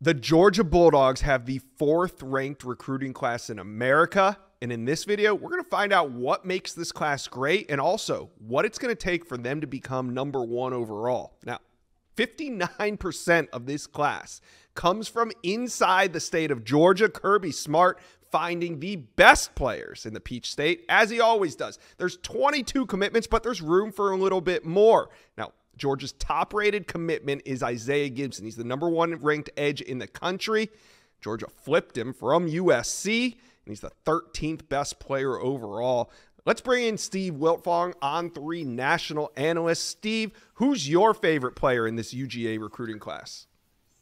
The Georgia Bulldogs have the 4th ranked recruiting class in America. And in this video, we're going to find out what makes this class great and also what it's going to take for them to become #1 overall. Now, 59% of this class comes from inside the state of Georgia. Kirby Smart finding the best players in the Peach State, as he always does. There's 22 commitments, but there's room for a little bit more. Now, Georgia's top-rated commitment is Isaiah Gibson. He's the #1 ranked edge in the country. Georgia flipped him from USC, and he's the 13th best player overall. Let's bring in Steve Wiltfong, On3 national analyst. Steve, who's your favorite player in this UGA recruiting class?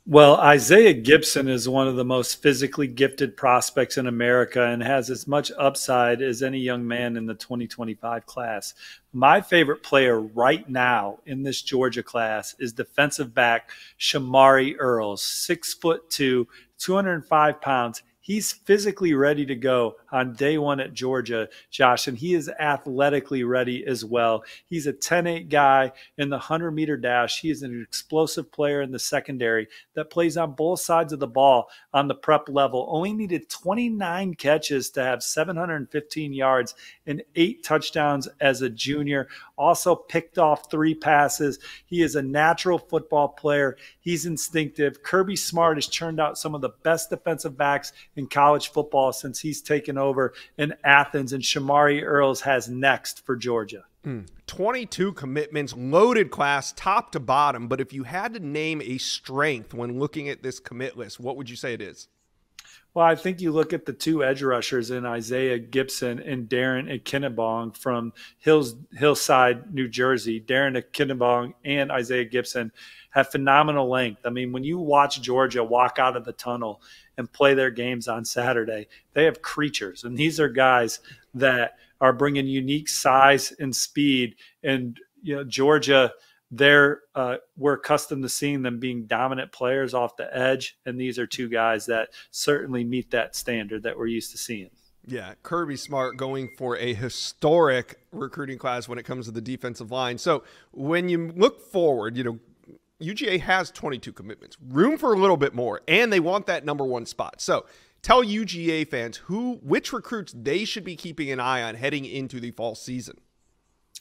Well, Isaiah Gibson is one of the most physically gifted prospects in America and has as much upside as any young man in the 2025 class. My favorite player right now in this Georgia class is defensive back Shamari Earls, 6'2", 205 pounds. He's physically ready to go on day one at Georgia, Josh, and he is athletically ready as well. He's a 10'8" guy in the 100-meter dash. He is an explosive player in the secondary that plays on both sides of the ball on the prep level. Only needed 29 catches to have 715 yards and 8 touchdowns as a junior. Also picked off 3 passes. He is a natural football player. He's instinctive. Kirby Smart has churned out some of the best defensive backs in college football since he's taken over in Athens, and Shamari Earls has next for Georgia. 22 commitments, loaded class, top to bottom. But if you had to name a strength when looking at this commit list, what would you say it is? Well, I think you look at the 2 edge rushers in Isaiah Gibson and Darren Ikinnagbon from Hillside, New Jersey. Darren Ikinnagbon and Isaiah Gibson have phenomenal length. I mean, when you watch Georgia walk out of the tunnel and play their games on Saturday, they have creatures. And these are guys that are bringing unique size and speed. And, you know, Georgia – we're accustomed to seeing them being dominant players off the edge, and these are 2 guys that certainly meet that standard that we're used to seeing. Yeah, Kirby Smart going for a historic recruiting class when it comes to the defensive line. So when you look forward, you know, UGA has 22 commitments, room for a little bit more, and they want that #1 spot. So tell UGA fans which recruits they should be keeping an eye on heading into the fall season.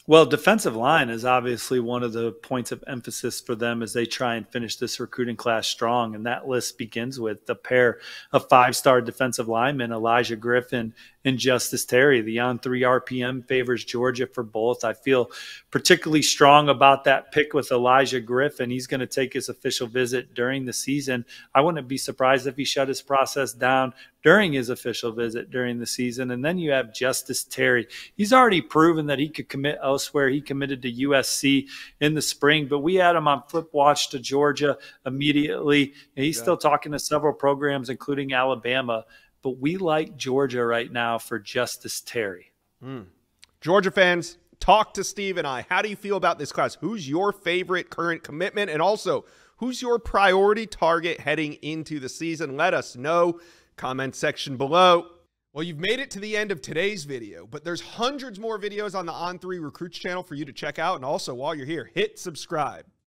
Well, defensive line is obviously one of the points of emphasis for them as they try and finish this recruiting class strong. And that list begins with the pair of 5-star defensive linemen, Elijah Griffin and Justice Terry. The On3 RPM favors Georgia for both. I feel particularly strong about that pick with Elijah Griffin. He's going to take his official visit during the season. I wouldn't be surprised if he shut his process down during his official visit during the season. And then you have Justice Terry. He's already proven that he could commit elsewhere. He committed to USC in the spring, but we had him on flip watch to Georgia immediately. And he's still talking to several programs, including Alabama. But we like Georgia right now for Justice Terry. Georgia fans, talk to Steve and I. How do you feel about this class? Who's your favorite current commitment? And also, who's your priority target heading into the season? Let us know. Comment section below. Well, you've made it to the end of today's video, but there's hundreds more videos on the On3 Recruits channel for you to check out. And also, while you're here, hit subscribe.